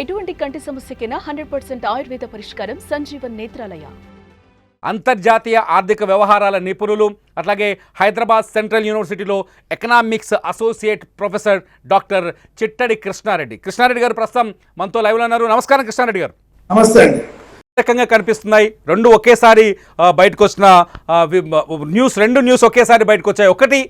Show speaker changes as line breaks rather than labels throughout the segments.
ఎటువంటి కంటి సమస్యకైనా 100% ఆయుర్వేద పరిష్కారం సంజీవన్ నేత్రాలయ.
అంతర్జాతీయ ఆర్థిక వ్యవహారాల నిపుణులు అట్లాగే హైదరాబాద్ సెంట్రల్ యూనివర్సిటీలో economics associate professor doctor Chittadi Krishna Reddy garu ప్రస్తుతం మనతో లైవ్లో ఉన్నారు. నమస్కారం కృష్ణారెడ్డి గారు.
నమస్తే అండి.
రకంగా కనిపిస్తున్నాయి రెండు ఒకేసారి బయటకు వచ్చిన రెండు న్యూస్ ఒకేసారి బయటకు వచ్చాయి. ఒకటి,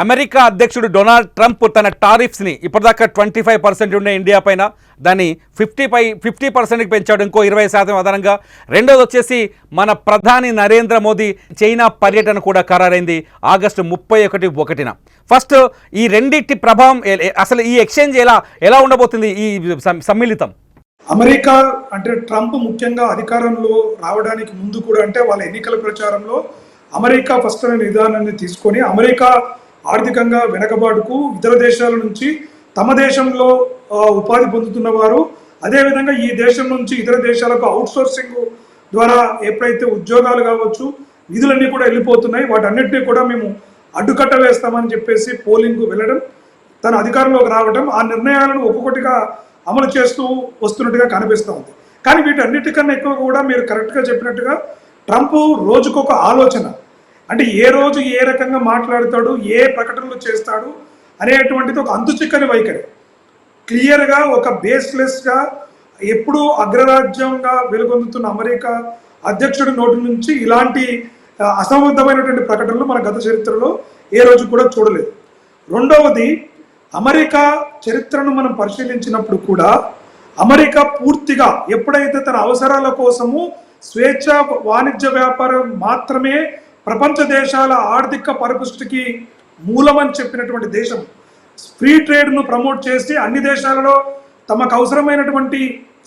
అమెరికా అధ్యక్షుడు డొనాల్డ్ ట్రంప్ తన టారిఫ్స్ని ఇప్పటిదాకా 25% ఉండే ఇండియా పైన దాన్ని 50% పెంచాడు, ఇంకో 20% అదనంగా. రెండోది వచ్చేసి మన ప్రధాని నరేంద్ర మోదీ చైనా పర్యటన కూడా ఖరారైంది ఆగస్టు 31న. ఫస్ట్ ఈ రెండింటి ప్రభావం అసలు ఈ ఎక్స్చేంజ్ ఎలా ఉండబోతుంది ఈ సమ్మిళితం?
అమెరికా అంటే ట్రంప్ ముఖ్యంగా అధికారంలో రావడానికి ముందు కూడా అంటే వాళ్ళ ఎన్నికల ప్రచారంలో అమెరికా ఫస్ట్ అనే విధానాన్ని తీసుకొని అమెరికా ఆర్థికంగా వెనకబాటుకు ఇతర దేశాల నుంచి తమ దేశంలో ఉపాధి పొందుతున్న వారు, అదేవిధంగా ఈ దేశం నుంచి ఇతర దేశాలకు అవుట్సోర్సింగ్ ద్వారా ఎప్పుడైతే ఉద్యోగాలు కావచ్చు నిధులన్నీ కూడా వెళ్ళిపోతున్నాయి, వాటన్నిటినీ కూడా మేము అడ్డుకట్ట వేస్తామని చెప్పేసి పోలింగ్కు వెళ్ళడం, తన అధికారంలోకి రావడం, ఆ నిర్ణయాలను ఒక్కొక్కటిగా అమలు చేస్తూ వస్తున్నట్టుగా కనిపిస్తూ ఉంది. కానీ వీటన్నిటికన్నా ఎక్కువ కూడా మీరు కరెక్ట్గా చెప్పినట్టుగా ట్రంప్ రోజుకొక ఆలోచన, అంటే ఏ రోజు ఏ రకంగా మాట్లాడతాడు, ఏ ప్రకటనలు చేస్తాడు అనేటువంటిది ఒక అంతుచిక్కని వైఖరి. క్లియర్గా ఒక బేస్లెస్గా ఎప్పుడూ అగ్రరాజ్యంగా వెలుగొందుతున్న అమెరికా అధ్యక్షుడి నోటి నుంచి ఇలాంటి అసంబద్ధమైనటువంటి ప్రకటనలు మన గత చరిత్రలో ఏ రోజు కూడా చూడలేదు. రెండవది, అమెరికా చరిత్రను మనం పరిశీలించినప్పుడు కూడా అమెరికా పూర్తిగా ఎప్పుడైతే తన అవసరాల కోసము స్వేచ్ఛ వాణిజ్య వ్యాపారం మాత్రమే ప్రపంచ దేశాల ఆర్థిక పరిపుష్టికి మూలమని చెప్పినటువంటి దేశం, ఫ్రీ ట్రేడ్ను ప్రమోట్ చేసి అన్ని దేశాలలో తమకు అవసరమైనటువంటి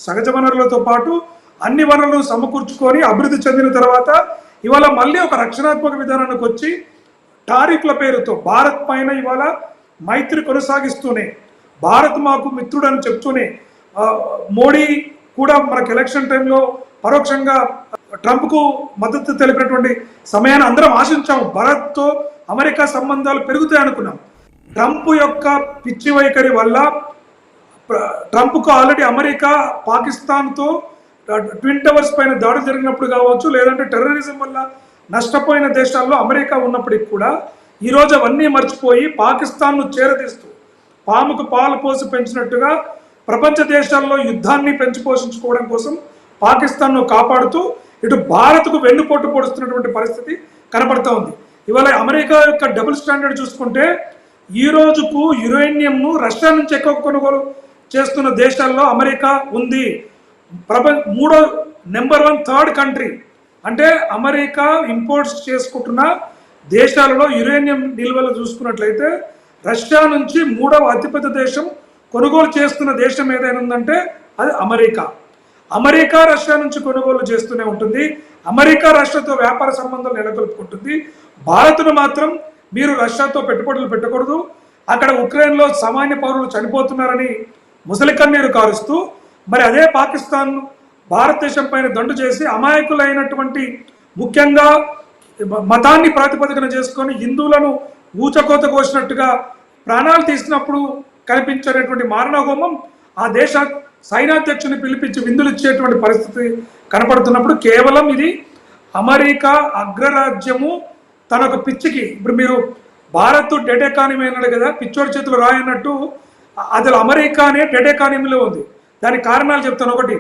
సహజ వనరులతో పాటు అన్ని వనరులను సమకూర్చుకొని అభివృద్ధి చెందిన తర్వాత ఇవాళ మళ్ళీ ఒక రక్షణాత్మక విధానానికి వచ్చి టారిఫ్ల పేరుతో భారత్ పైన ఇవాళ మైత్రి కొనసాగిస్తూనే, భారత్ మాకు మిత్రుడు అని చెప్తూనే, మోడీ కూడా మనకు ఎలక్షన్ టైంలో పరోక్షంగా ట్రంప్కు మద్దతు తెలిపినటువంటి సమయాన్ని అందరం ఆశించాము. భారత్తో అమెరికా సంబంధాలు పెరుగుతాయి అనుకున్నాం. ట్రంప్ యొక్క పిచ్చి వైఖరి వల్ల ట్రంప్కు ఆల్రెడీ అమెరికా పాకిస్తాన్తో ట్విన్ టవర్స్ పైన దాడులు జరిగినప్పుడు కావచ్చు, లేదంటే టెర్రరిజం వల్ల నష్టపోయిన దేశాల్లో అమెరికా ఉన్నప్పటికీ కూడా ఈరోజు అవన్నీ మర్చిపోయి పాకిస్తాన్ను చేరదీస్తూ పాముకు పాలు పోసి పెంచినట్టుగా ప్రపంచ దేశాల్లో యుద్ధాన్ని పెంచి పోషించుకోవడం కోసం పాకిస్తాన్ను కాపాడుతూ ఇటు భారత్కు వెన్నుపోటు పొడుస్తున్నటువంటి పరిస్థితి కనబడుతూ ఉంది. ఇవాళ అమెరికా యొక్క డబుల్ స్టాండర్డ్ చూసుకుంటే ఈ రోజుకు యురేనియంను రష్యా నుంచి ఎక్కువ కొనుగోలు చేస్తున్న దేశాల్లో అమెరికా ఉంది. మూడో నెంబర్ 1 థర్డ్ కంట్రీ అంటే అమెరికా ఇంపోర్ట్స్ చేసుకుంటున్న దేశాలలో యురేనియం నిల్వలు చూసుకున్నట్లయితే రష్యా నుంచి 3వ అతిపెద్ద దేశం కొనుగోలు చేస్తున్న దేశం ఏదైనా ఉందంటే అది అమెరికా. అమెరికా రష్యా నుంచి కొనుగోలు చేస్తూనే ఉంటుంది. అమెరికా రష్యాతో వ్యాపార సంబంధాలు నెలకొల్పుకుంటుంది. భారత్ను మాత్రం మీరు రష్యాతో పెట్టుబడులు పెట్టకూడదు, అక్కడ ఉక్రెయిన్లో సామాన్య పౌరులు చనిపోతున్నారని ముసలి కన్నీరు కారుస్తూ మరి అదే పాకిస్తాన్ భారతదేశం పైన దండు చేసి అమాయకులైనటువంటి ముఖ్యంగా మతాన్ని ప్రాతిపదికన చేసుకొని హిందువులను ఊచకోత కోసినట్టుగా ప్రాణాలు తీసినప్పుడు కనిపించేటువంటి మారణహోమం ఆ దేశ సైనాధ్యక్షుని పిలిపించి విందులు ఇచ్చేటువంటి పరిస్థితి కనపడుతున్నప్పుడు కేవలం ఇది అమెరికా అగ్రరాజ్యము తన ఒక పిచ్చికి, ఇప్పుడు మీరు భారత్ డెడ్ ఎకానమీ అన్నాడు కదా, పిచ్చోడి చేతులు రాయన్నట్టు అది అమెరికానే డెడ్ ఎకానమీలో ఉంది. దానికి కారణాలు చెప్తాను. ఒకటి,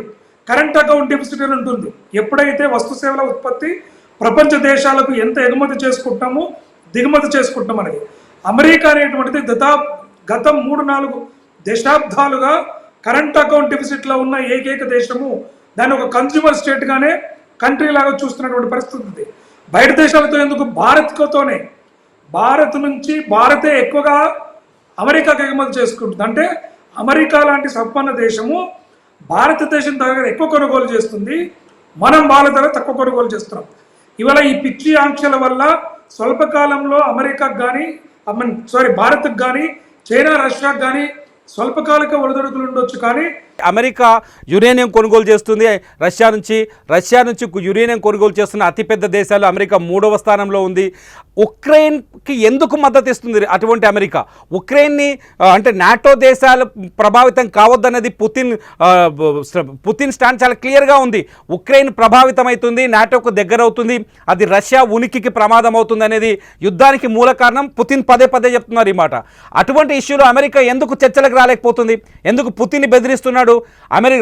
కరెంట్ అకౌంట్ డెఫిసిట్ అని ఉంటుంది. ఎప్పుడైతే వస్తు సేవల ఉత్పత్తి ప్రపంచ దేశాలకు ఎంత ఎగుమతి చేసుకుంటామో దిగుమతి చేసుకుంటాం అనేది, అమెరికా అనేటువంటిది గత 3-4 దశాబ్దాలుగా కరెంట్ అకౌంట్ డెఫిసిట్లో ఉన్న ఏకైక దేశము. దాన్ని ఒక కన్స్యూమర్ స్టేట్గానే కంట్రీ లాగా చూస్తున్నటువంటి పరిస్థితి ఉంది. బయట దేశాలతో ఎందుకు, భారత్తోనే, భారత్ నుంచి భారతే ఎక్కువగా అమెరికాకి ఎగుమతి చేసుకుంటుంది. అంటే అమెరికా లాంటి సంపన్న దేశము భారతదేశం దగ్గర ఎక్కువ కొనుగోలు చేస్తుంది, మనం వాళ్ళ దగ్గర తక్కువ కొనుగోలు చేస్తున్నాం. ఇవాళ ఈ పిచ్చి ఆంక్షల వల్ల స్వల్పకాలంలో అమెరికాకు కానీ భారత్కు కానీ చైనా రష్యాకు కానీ స్వల్పకాలిక ఒడిదుడుకులు ఉండొచ్చు. కానీ
అమెరికా యురేనియం కొనుగోలు చేస్తుంది రష్యా నుంచి యురేనియం కొనుగోలు చేస్తున్న అతిపెద్ద దేశాలు అమెరికా 3వ స్థానంలో ఉంది. ఉక్రెయిన్కి ఎందుకు మద్దతు ఇస్తుంది అటువంటి అమెరికా? ఉక్రెయిన్ని అంటే నాటో దేశాలు ప్రభావితం కావద్దన్నది పుతిన్ స్టాండ్ చాలా క్లియర్గా ఉంది. ఉక్రెయిన్ ప్రభావితం అవుతుంది, నాటోకు దగ్గర అవుతుంది, అది రష్యా ఉనికికి ప్రమాదం అవుతుంది అనేది యుద్ధానికి మూల కారణం. పుతిన్ పదే పదే చెప్తున్నారు ఈ మాట. అటువంటి ఇష్యూలో అమెరికా ఎందుకు చర్చలకు రాలేకపోతుంది? ఎందుకు పుతిన్ని బెదిరిస్తున్నాడు?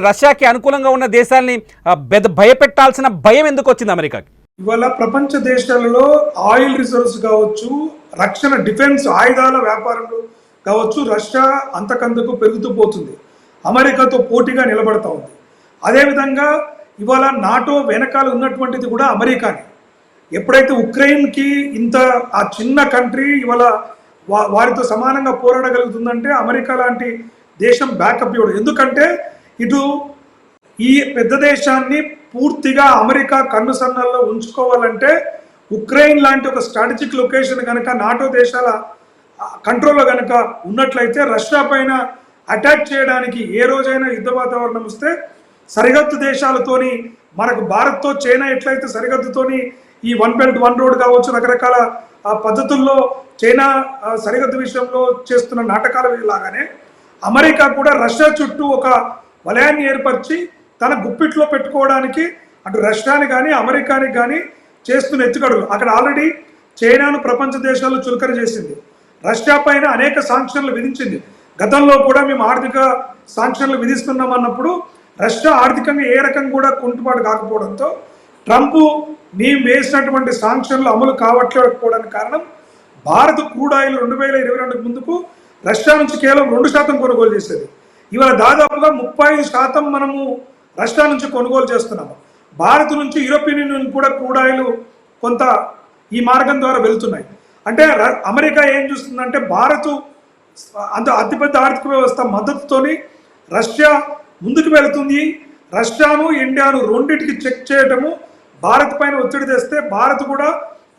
రష్యాకి అనుకూలంగా ఉన్న దేశాలని భయపెట్టాల్సిన భయం ఎందుకు వచ్చింది అమెరికాకి?
ఇవాళ ప్రపంచ దేశాలలో ఆయిల్ రిజర్వ్స్ కావచ్చు, రక్షణ డిఫెన్స్ ఆయుధాల వ్యాపారంలో కావచ్చు, రష్యా అంతకంతకు పెరుగుతూ పోతుంది, అమెరికాతో పోటీగా నిలబడతా ఉంది. అదేవిధంగా ఇవాళ నాటో వెనకాల ఉన్నటువంటిది కూడా అమెరికానే. ఎప్పుడైతే ఉక్రెయిన్కి ఇంత ఆ చిన్న కంట్రీ ఇవాళ వారితో సమానంగా పోరాడగలుగుతుందంటే అమెరికా లాంటి దేశం బ్యాకప్ ఇవ్వడం. ఎందుకంటే ఇటు ఈ పెద్ద దేశాన్ని పూర్తిగా అమెరికా కన్నుసన్నల్లో ఉంచుకోవాలంటే ఉక్రెయిన్ లాంటి ఒక స్ట్రాటజిక్ లొకేషన్ కనుక నాటో దేశాల కంట్రోల్లో కనుక ఉన్నట్లయితే రష్యా పైన అటాక్ చేయడానికి ఏ రోజైనా యుద్ధ వాతావరణం వస్తే సరిహద్దు దేశాలతోని, మనకు భారత్తో చైనా ఎట్లయితే సరిహద్దుతోని ఈ 1 బెల్ట్ 1 రోడ్ కావచ్చు, రకరకాల పద్ధతుల్లో చైనా సరిహద్దు విషయంలో చేస్తున్న నాటకాల లాగానే అమెరికా కూడా రష్యా చుట్టూ ఒక వలయాన్ని ఏర్పరిచి తన గుప్పిట్లో పెట్టుకోవడానికి అటు రష్యాని కానీ అమెరికాని కానీ చేస్తున్న ఎత్తుగడులు. అక్కడ ఆల్రెడీ చైనాను ప్రపంచ దేశాల్లో చులకన చేసింది, రష్యా పైన అనేక సాంక్షన్లు విధించింది. గతంలో కూడా మేము ఆర్థిక సాంక్షన్లు విధిస్తున్నామన్నప్పుడు రష్యా ఆర్థికంగా ఏ రకంగా కూడా కుంటుబాటు కాకపోవడంతో ట్రంప్ మేము వేసినటువంటి సాంక్షన్లు అమలు కావట్లేకపోవడానికి కారణం భారత్ క్రూడ్ ఆయిల్ 2022 ముందుకు రష్యా నుంచి కేవలం 2% కొనుగోలు చేసేది. ఇవాళ దాదాపుగా 35% మనము రష్యా నుంచి కొనుగోలు చేస్తున్నాము. భారత్ నుంచి యూరోపియన్ యూనియన్ కూడా క్రూడ్ ఆయిల్ కొంత ఈ మార్గం ద్వారా వెళ్తున్నాయి. అంటే అమెరికా ఏం చూస్తుందంటే భారత్ అంత అతిపెద్ద ఆర్థిక వ్యవస్థ మద్దతుతోని రష్యా ముందుకు వెళుతుంది, రష్యాను ఇండియాను రెండింటికి చెక్ చేయటము, భారత్ పైన ఒత్తిడి తెస్తే భారత్ కూడా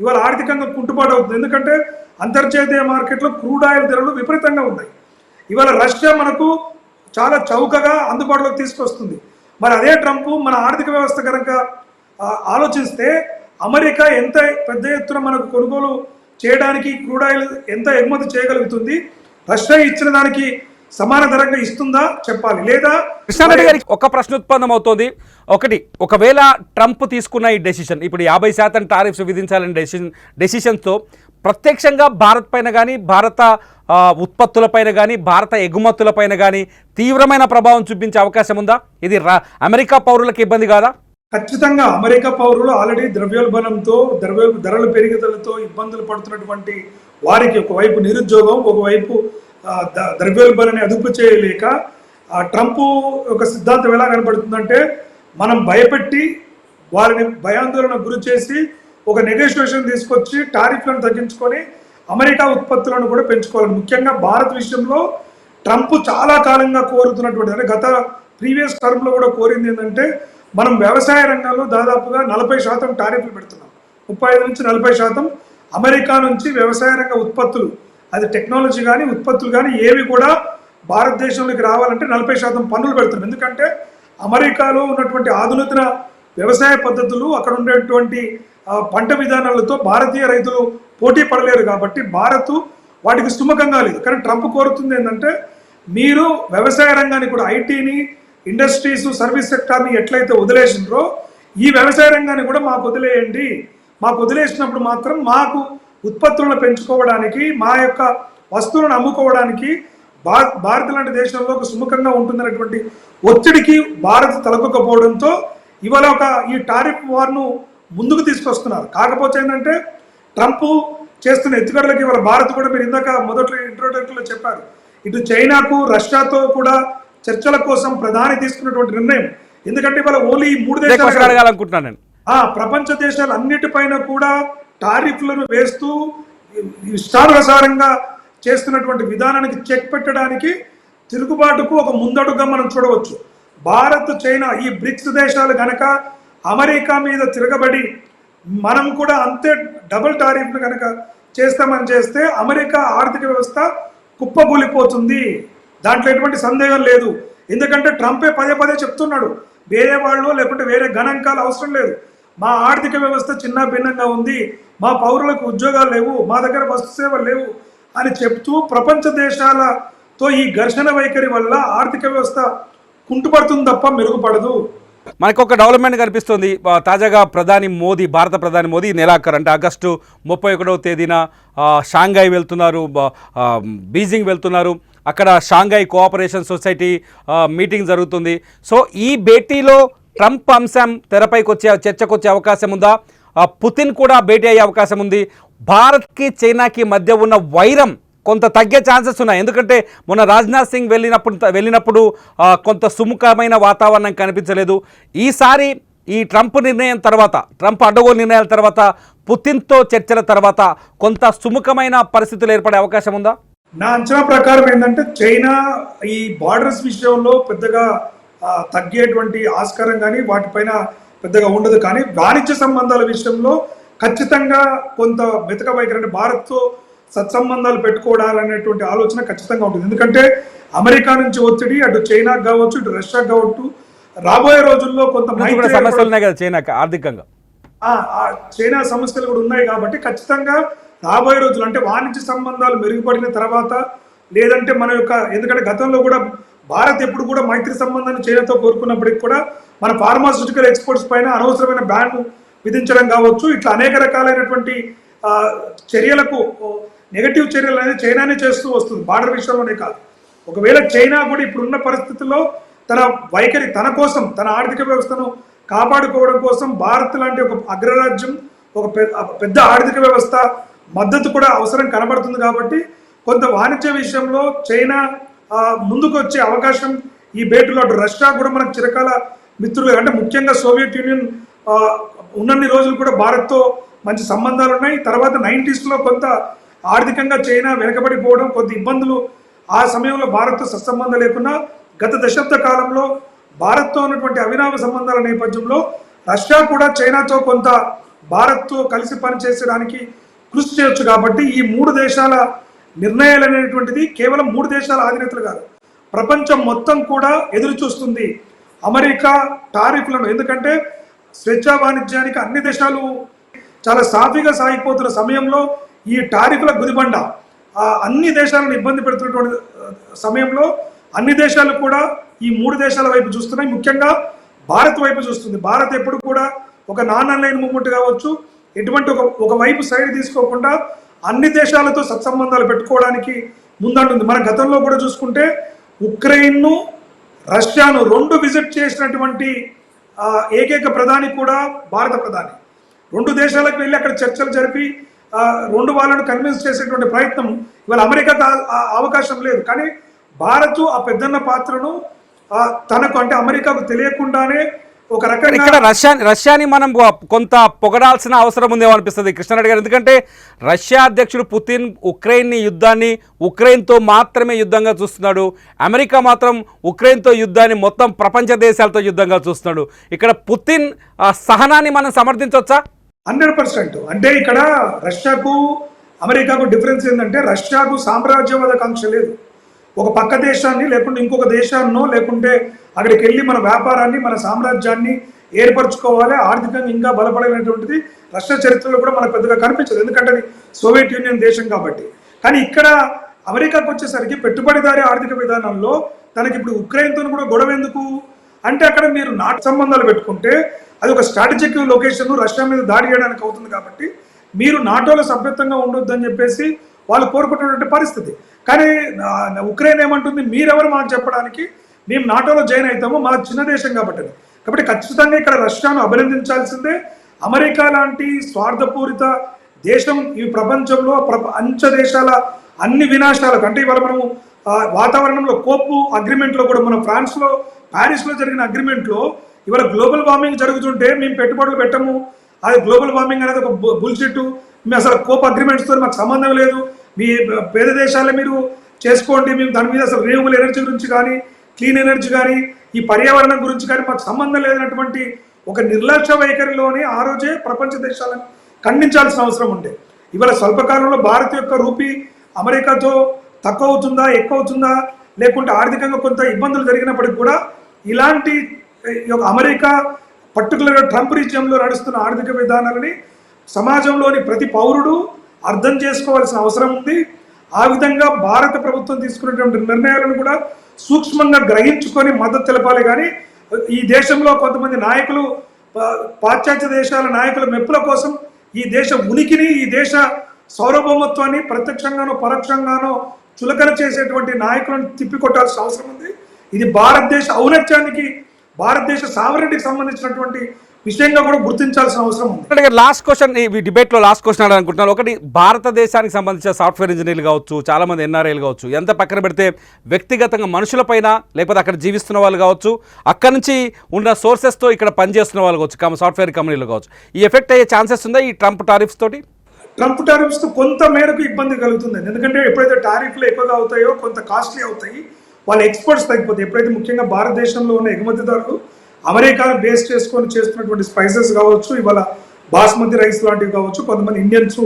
ఇవాళ ఆర్థికంగా కుంటుబాటు అవుతుంది. ఎందుకంటే అంతర్జాతీయ మార్కెట్లో క్రూడ్ ఆయిల్ ధరలు విపరీతంగా ఉన్నాయి. ఇవాళ రష్యా మనకు చాలా చౌకగా అందుబాటులోకి తీసుకొస్తుంది. మరి అదే ట్రంప్ మన ఆర్థిక వ్యవస్థ కనుక ఆలోచిస్తే అమెరికా ఎంత పెద్ద ఎత్తున మనకు కొనుగోలు చేయడానికి క్రూడ్ ఆయిల్ ఎంత ఎగుమతి చేయగలుగుతుంది, రష్యా ఇచ్చిన దానికి సమాన ధరంగా ఇస్తుందా చెప్పాలి. లేదా
కృష్ణారెడ్డి గారికి ఒక ప్రశ్న ఉత్పన్నం అవుతోంది. ఒకవేళ ట్రంప్ తీసుకున్న ఈ డెసిషన్, ఇప్పుడు 50% టారిఫ్స్ విధించాలని డెసిషన్తో ప్రత్యక్షంగా భారత్ పైన కానీ, భారత ఉత్పత్తులపైన కానీ, భారత ఎగుమతులపైన కానీ తీవ్రమైన ప్రభావం చూపించే అవకాశం ఉందా? ఇది అమెరికా పౌరులకు ఇబ్బంది కాదా?
ఖచ్చితంగా అమెరికా పౌరులు ఆల్రెడీ ద్రవ్యోల్బణంతో ధరల పెరుగుదలతో ఇబ్బందులు పడుతున్నటువంటి వారికి ఒకవైపు నిరుద్యోగం, ఒకవైపు ద్రవ్యోల్బణాన్ని అదుపు చేయలేక ట్రంప్ ఒక సిద్ధాంతం ఎలా కనబడుతుందంటే మనం భయపెట్టి వారిని భయాందోళన గురి చేసి ఒక నెగోషియేషన్ తీసుకొచ్చి టారిఫ్లను తగ్గించుకొని అమెరికా ఉత్పత్తులను కూడా పెంచుకోవాలి. ముఖ్యంగా భారత్ విషయంలో ట్రంప్ చాలా కాలంగా కోరుతున్నటువంటి, అంటే గత ప్రీవియస్ టర్మ్లో కూడా కోరింది ఏంటంటే మనం వ్యవసాయ రంగంలో దాదాపుగా 40% టారిఫ్లు పెడుతున్నాం. 35 నుంచి 40% అమెరికా నుంచి వ్యవసాయ రంగ ఉత్పత్తులు, అది టెక్నాలజీ కానీ ఉత్పత్తులు కానీ ఏవి కూడా భారతదేశంలోకి రావాలంటే 40% పన్నులు పెడుతున్నాం. ఎందుకంటే అమెరికాలో ఉన్నటువంటి ఆధునిక వ్యవసాయ పద్ధతులు, అక్కడ ఉండేటువంటి పంట విధానాలతో భారతీయ రైతులు పోటీ పడలేరు. కాబట్టి భారత్ వాటికి సుముఖంగా లేదు. కానీ ట్రంప్ కోరుతుంది ఏంటంటే మీరు వ్యవసాయ రంగాన్ని కూడా, ఐటీని, ఇండస్ట్రీస్, సర్వీస్ సెక్టార్ని ఎట్లయితే వదిలేసినారో ఈ వ్యవసాయ రంగాన్ని కూడా మాకు వదిలేయండి. మాకు వదిలేసినప్పుడు మాత్రం మాకు ఉత్పత్తులను పెంచుకోవడానికి, మా యొక్క వస్తువులను అమ్ముకోవడానికి భారత్ లాంటి దేశంలో ఒక సుముఖంగా ఉంటుందనేటువంటి ఒత్తిడికి భారత్ తలకొకపోవడంతో ఇవాళ ఈ టారిఫ్ వార్ను ముందుకు తీసుకొస్తున్నారు. కాకపోతే ఏంటంటే ట్రంప్ చేస్తున్న ఎత్తుగడలకి ఇవాళ భారత్ కూడా, మీరు ఇందాక మొదట్లో ఇంట్రోడక్టర్లో చెప్పారు, ఇటు చైనాకు రష్యాతో కూడా చర్చల కోసం ప్రధాని తీసుకున్నటువంటి నిర్ణయం. ఎందుకంటే ఇవాళ ఓన్లీ ఈ 3 దేశాలు
అడగాలనుకుంటున్నాను,
ప్రపంచ దేశాలు అన్నిటిపైన కూడా టారిఫ్లను వేస్తూ ఇష్టానుసారంగా చేస్తున్నటువంటి విధానానికి చెక్ పెట్టడానికి, తిరుగుబాటుకు ఒక ముందడుగా మనం చూడవచ్చు. భారత్, చైనా ఈ బ్రిక్స్ దేశాలు కనుక అమెరికా మీద తిరగబడి మనం కూడా అంతే డబుల్ టారిఫ్ను కనుక చేస్తామని చేస్తే అమెరికా ఆర్థిక వ్యవస్థ కుప్పగూలిపోతుంది. దాంట్లో ఎటువంటి సందేహం లేదు. ఎందుకంటే ట్రంపే పదే పదే చెప్తున్నాడు, వేరే వాళ్ళు లేకుంటే వేరే గణాంకాలు అవసరం లేదు, మా ఆర్థిక వ్యవస్థ చిన్న భిన్నంగా ఉంది, మా పౌరులకు ఉద్యోగాలు లేవు, మా దగ్గర వస్తు సేవలు లేవు అని చెప్తూ ప్రపంచ దేశాలతో ఈ ఘర్షణ వైఖరి వల్ల ఆర్థిక వ్యవస్థ కుంటుపడుతుంది తప్ప మెరుగుపడదు.
మనకు ఒక డెవలప్మెంట్ కనిపిస్తుంది. తాజాగా భారత ప్రధాని మోదీ నెలాఖరు అంటే ఆగస్టు 31వ తేదీన షాంఘై వెళ్తున్నారు, బీజింగ్ వెళ్తున్నారు. అక్కడ షాంఘై కోఆపరేషన్ సొసైటీ మీటింగ్ జరుగుతుంది. సో ఈ భేటీలో ట్రంప్ అంశం తెరపైకి చర్చకు వచ్చే అవకాశం ఉందా? పుతిన్ కూడా భేటీ అయ్యే అవకాశం ఉంది. భారత్కి చైనాకి మధ్య ఉన్న వైరం కొంత తగ్గే ఛాన్సెస్ ఉన్నాయి. ఎందుకంటే మొన్న రాజ్నాథ్ సింగ్ వెళ్ళినప్పుడు కొంత సుముఖమైన వాతావరణం కనిపించలేదు. ఈసారి ఈ ట్రంప్ అడ్డగోలు నిర్ణయాల తర్వాత పుతిన్తో చర్చల తర్వాత కొంత సుముఖమైన పరిస్థితులు ఏర్పడే అవకాశం ఉందా?
నా అంచనా ప్రకారం ఏంటంటే చైనా ఈ బార్డర్స్ విషయంలో పెద్దగా తగ్గేటువంటి ఆస్కారం కానీ వాటిపైన పెద్దగా ఉండదు. కానీ వాణిజ్య సంబంధాల విషయంలో ఖచ్చితంగా కొంత మెతక వైఖరి, అంటే భారత్తో సత్సంబంధాలు పెట్టుకోవాలనేటువంటి ఆలోచన ఖచ్చితంగా ఉంటుంది. ఎందుకంటే అమెరికా నుంచి ఒత్తిడి అటు చైనాకు కావచ్చు, ఇటు రష్యాకు కావచ్చు, రాబోయే రోజుల్లో కొంత
సమస్యలు ఉన్నాయి కదా చైనాకి ఆర్థికంగా.
చైనా సమస్యలు కూడా ఉన్నాయి కాబట్టి ఖచ్చితంగా రాబోయే రోజులు అంటే వాణిజ్య సంబంధాలు మెరుగుపడిన తర్వాత, లేదంటే మన యొక్క, ఎందుకంటే గతంలో కూడా భారత్ ఎప్పుడు కూడా మైత్రి సంబంధాన్ని చైనాతో కోరుకున్నప్పటికీ కూడా మన ఫార్మాస్యూటికల్ ఎక్స్పోర్ట్స్ పైన అనవసరమైన బ్యాన్ విధించడం కావచ్చు, ఇట్లా అనేక రకాలైనటువంటి చర్యలకు నెగటివ్ చర్యలు అనేది చైనానే చేస్తూ వస్తుంది, బార్డర్ విషయంలోనే కాదు. ఒకవేళ చైనా కూడా ఇప్పుడున్న పరిస్థితుల్లో తన వైఖరి, తన కోసం, తన ఆర్థిక వ్యవస్థను కాపాడుకోవడం కోసం భారత్ లాంటి ఒక అగ్రరాజ్యం, ఒక పెద్ద ఆర్థిక వ్యవస్థ మద్దతు కూడా అవసరం కనబడుతుంది. కాబట్టి కొంత వాణిజ్య విషయంలో చైనా ముందుకు వచ్చే అవకాశం ఈ భేటీలో, అటు రష్యా కూడా మనకు చిరకాల మిత్రులు, అంటే ముఖ్యంగా సోవియట్ యూనియన్ ఉన్నన్ని రోజులు కూడా భారత్తో మంచి సంబంధాలు ఉన్నాయి. తర్వాత 90s కొంత ఆర్థికంగా చైనా వెనకబడిపోవడం, కొంత ఇబ్బందులు ఆ సమయంలో భారత్తో సత్సంబంధం లేకున్నా గత దశాబ్ద కాలంలో భారత్తో ఉన్నటువంటి అవినావ సంబంధాల నేపథ్యంలో రష్యా కూడా చైనాతో కొంత భారత్తో కలిసి పనిచేసడానికి కృషి చేయొచ్చు. కాబట్టి ఈ 3 దేశాల నిర్ణయాలు అనేటువంటిది కేవలం 3 దేశాల అధినేతలు కాదు, ప్రపంచం మొత్తం కూడా ఎదురు చూస్తుంది అమెరికా టారిఫ్లను. ఎందుకంటే స్వేచ్ఛా వాణిజ్యానికి అన్ని దేశాలు చాలా సాఫీగా సాగిపోతున్న సమయంలో ఈ టారిఫ్ల గుదిబండ అన్ని దేశాలను ఇబ్బంది పెడుతున్నటువంటి సమయంలో అన్ని దేశాలు కూడా ఈ 3 దేశాల వైపు చూస్తున్నాయి, ముఖ్యంగా భారత్ వైపు చూస్తుంది. భారత్ ఎప్పుడు కూడా ఒక నాన్ అలైన్ మూవ్మెంట్ కావచ్చు, ఎటువంటి ఒక వైపు సైడ్ తీసుకోకుండా అన్ని దేశాలతో సత్సంబంధాలు పెట్టుకోవడానికి ముందంటుంది. మన గతంలో కూడా చూసుకుంటే ఉక్రెయిన్ను, రష్యాను 2 విజిట్ చేసినటువంటి ఏకైక ప్రధాని కూడా భారత ప్రధాని. 2 దేశాలకు వెళ్ళి అక్కడ చర్చలు జరిపి 2 వాళ్ళను కన్విన్స్ చేసేటువంటి ప్రయత్నం ఇవాళ అమెరికాకు అవకాశం లేదు. కానీ భారత్ ఆ పెద్దన్న పాత్రను తనకు, అంటే అమెరికాకు తెలియకుండానే ఒక రకంగా
ఇక్కడ రష్యాని మనం కొంత పొగడాల్సిన అవసరం ఉందేమో అనిపిస్తుంది కృష్ణారెడ్డి గారు. ఎందుకంటే రష్యా అధ్యక్షుడు పుతిన్ ఉక్రెయిన్తో మాత్రమే యుద్ధంగా చూస్తున్నాడు. అమెరికా మాత్రం ఉక్రెయిన్తో యుద్ధాన్ని మొత్తం ప్రపంచ దేశాలతో యుద్ధంగా చూస్తున్నాడు. ఇక్కడ పుతిన్ సహనాన్ని మనం సమర్థించవచ్చా?
100%. అంటే ఇక్కడ రష్యాకు అమెరికాకు డిఫరెన్స్ ఏంటంటే, రష్యాకు సామ్రాజ్యవాద కాంక్ష లేదు. ఒక పక్క దేశాన్ని లేకుంటే ఇంకొక దేశాన్నో, లేకుంటే అక్కడికి వెళ్ళి మన వ్యాపారాన్ని, మన సామ్రాజ్యాన్ని ఏర్పరచుకోవాలి, ఆర్థికంగా ఇంకా బలపడమైనటువంటిది రష్యా చరిత్రలో కూడా మనకు పెద్దగా కనిపించదు, ఎందుకంటే అది సోవియట్ యూనియన్ దేశం కాబట్టి. కానీ ఇక్కడ అమెరికాకు వచ్చేసరికి పెట్టుబడిదారీ ఆర్థిక విధానంలో తనకి ఇప్పుడు ఉక్రెయిన్తో కూడా గొడవ ఎందుకు అంటే, అక్కడ మీరు నాటు సంబంధాలు పెట్టుకుంటే అది ఒక స్ట్రాటజిక్ లొకేషన్, రష్యా మీద దాడి చేయడానికి అవుతుంది. కాబట్టి మీరు నాటోలో సభ్యత్వంగా ఉండొద్దు అని చెప్పేసి వాళ్ళు కోరుకుంటున్నటువంటి పరిస్థితి. కానీ ఉక్రెయిన్ ఏమంటుంది, మీరెవరు మాకు చెప్పడానికి, మేము నాటోలో జాయిన్ అవుతాము, మన చిన్న దేశం కాబట్టి ఖచ్చితంగా ఇక్కడ రష్యాను అభినందించాల్సిందే. అమెరికా లాంటి స్వార్థపూరిత దేశం ఈ ప్రపంచంలో అంచ దేశాల అన్ని వినాశాలకు, అంటే ఇవాళ మనము వాతావరణంలో కోపు అగ్రిమెంట్లో కూడా, మనం ఫ్రాన్స్లో ప్యారిస్లో జరిగిన అగ్రిమెంట్లో ఇవాళ గ్లోబల్ వార్మింగ్ జరుగుతుంటే మేము పెట్టుబడులు పెట్టము, అది గ్లోబల్ వార్మింగ్ అనేది ఒక బుల్షిట్, మేము అసలు కోప్ అగ్రిమెంట్స్తో మాకు సంబంధం లేదు, మీ పేద దేశాలే మీరు చేసుకోండి, మేము దాని మీద అసలు రిన్యూవబుల్ ఎనర్జీ గురించి కానీ, క్లీన్ ఎనర్జీ కానీ, ఈ పర్యావరణం గురించి కానీ మాకు సంబంధం లేనటువంటి ఒక నిర్లక్ష్య వైఖరిలోనే ఆ రోజే ప్రపంచ దేశాలను ఖండించాల్సిన అవసరం ఉండే. ఇవాళ స్వల్పకాలంలో భారత్ యొక్క రూపీ అమెరికాతో తక్కువ అవుతుందా, ఎక్కువ అవుతుందా, లేకుంటే ఆర్థికంగా కొంత ఇబ్బందులు జరిగినప్పటికీ కూడా ఇలాంటి అమెరికా పర్టికులర్గా ట్రంప్ రీజియంలో నడుస్తున్న ఆర్థిక విధానాలని సమాజంలోని ప్రతి పౌరుడు అర్థం చేసుకోవాల్సిన అవసరం ఉంది. ఆ విధంగా భారత ప్రభుత్వం తీసుకున్నటువంటి నిర్ణయాలను కూడా సూక్ష్మంగా గ్రహించుకొని మద్దతు తెలపాలి. కానీ ఈ దేశంలో కొంతమంది నాయకులు పాశ్చాత్య దేశాల నాయకుల మెప్పుల కోసం ఈ దేశ ఉనికిని, ఈ దేశ సార్వభౌమత్వాన్ని ప్రత్యక్షంగానో పరోక్షంగానో చులకన చేసేటువంటి నాయకులను తిప్పికొట్టాల్సిన అవసరం ఉంది. ఇది భారతదేశ ఔన్నత్యానికి, భారతదేశ సావరెంటీకి సంబంధించినటువంటి విషయంగా కూడా గుర్తించాల్సిన అవసరం ఉంది.
లాస్ట్ క్వశ్చన్, ఈ డిబేట్లో లాస్ట్ క్వశ్చన్ అడగాలనుకుంటున్నాను. ఒకటి, భారతదేశానికి సంబంధించిన సాఫ్ట్వేర్ ఇంజనీర్లు కావచ్చు, చాలామంది ఎన్ఆర్ఐలు కావచ్చు, ఎంత పక్కన పెడితే వ్యక్తిగతంగా మనుషులపైన లేకపోతే అక్కడ జీవిస్తున్న వాళ్ళు కావచ్చు, అక్కడ నుంచి ఉన్న సోర్సెస్తో ఇక్కడ పనిచేస్తున్న వాళ్ళు కావచ్చు, సాఫ్ట్వేర్ కంపెనీలు కావచ్చు, ఈ ఎఫెక్ట్ అయ్యే ఛాన్సెస్ ఉందా ఈ ట్రంప్ టారిఫ్స్ తోటి?
ట్రంప్ టారిఫ్స్తో కొంత మేరకు ఇబ్బంది కలుగుతుంది. ఎందుకంటే ఎప్పుడైతే టారిఫ్లు ఎక్కువగా అవుతాయో కొంత కాస్ట్లీ అవుతాయి, వాళ్ళ ఎక్స్పోర్ట్స్ తగ్గిపోతాయి. ఎప్పుడైతే ముఖ్యంగా భారతదేశంలో ఉన్న ఎగుమతిదారులు అమెరికాను బేస్ చేసుకొని చేస్తున్నటువంటి స్పైసెస్ కావచ్చు, ఇవాళ బాస్మతి రైస్ లాంటివి కావచ్చు, కొంతమంది ఇండియన్స్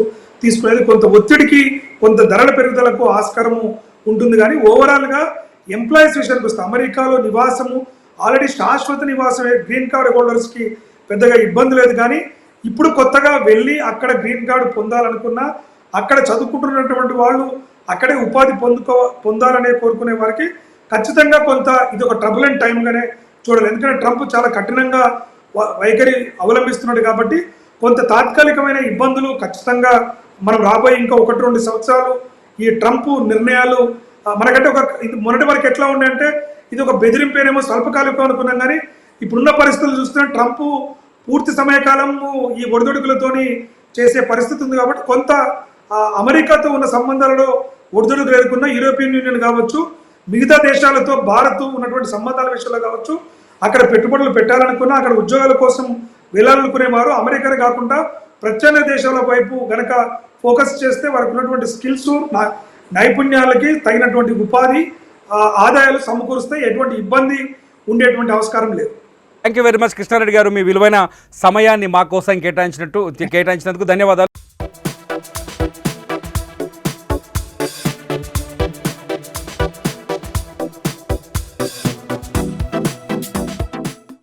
తీసుకునేది కొంత ఒత్తిడికి, కొంత ధరల పెరుగుదలకు ఆస్కారము ఉంటుంది. కానీ ఓవరాల్గా ఎంప్లాయీస్ విషయానికి వస్తే అమెరికాలో నివాసము ఆల్రెడీ శాశ్వత నివాసమే, గ్రీన్ కార్డ్ హోల్డర్స్కి పెద్దగా ఇబ్బంది లేదు. కానీ ఇప్పుడు కొత్తగా వెళ్ళి అక్కడ గ్రీన్ కార్డు పొందాలనుకున్నా, అక్కడ చదువుకుంటున్నటువంటి వాళ్ళు అక్కడే ఉపాధి పొందాలనే కోరుకునే వారికి ఖచ్చితంగా కొంత ఇది ఒక ట్రబులెంట్ టైంగానే చూడాలి. ఎందుకంటే ట్రంప్ చాలా కఠినంగా వైఖరి అవలంబిస్తున్నాడు కాబట్టి కొంత తాత్కాలికమైన ఇబ్బందులు ఖచ్చితంగా మనం రాబోయే ఇంకా 1-2 సంవత్సరాలు ఈ ట్రంప్ నిర్ణయాలు మనకంటే మొన్నటి వరకు ఎట్లా ఉండే ఇది ఒక బెదిరింపేనేమో స్వల్పకాలికం అనుకున్నాం. కానీ ఇప్పుడున్న పరిస్థితులు చూస్తే ట్రంప్ పూర్తి సమయకాలము ఈ ఒడిదొడుకులతోని చేసే పరిస్థితి ఉంది. కాబట్టి కొంత అమెరికాతో ఉన్న సంబంధాలలో ఒడిదొడుకులు ఎదుర్కొన్న యూరోపియన్ యూనియన్ కావచ్చు, మిగతా దేశాలతో భారత్ ఉన్నటువంటి సంబంధాల విషయంలో కావచ్చు, అక్కడ పెట్టుబడులు పెట్టాలనుకున్నా, అక్కడ ఉద్యోగాల కోసం వెళ్ళాలనుకునేవారు అమెరికానే కాకుండా ప్రత్యామ్నాయ దేశాల వైపు గనక ఫోకస్ చేస్తే వారికి ఉన్నటువంటి స్కిల్స్, నైపుణ్యాలకి తగినటువంటి ఉపాధి ఆదాయాలు సమకూరుస్తే ఎటువంటి ఇబ్బంది ఉండేటువంటి ఆస్కారం లేదు.
Thank you very much Krishna Reddy garu, మీ విలువైన సమయాన్ని మా కోసం కేటాయించినందుకు ధన్యవాదాలు.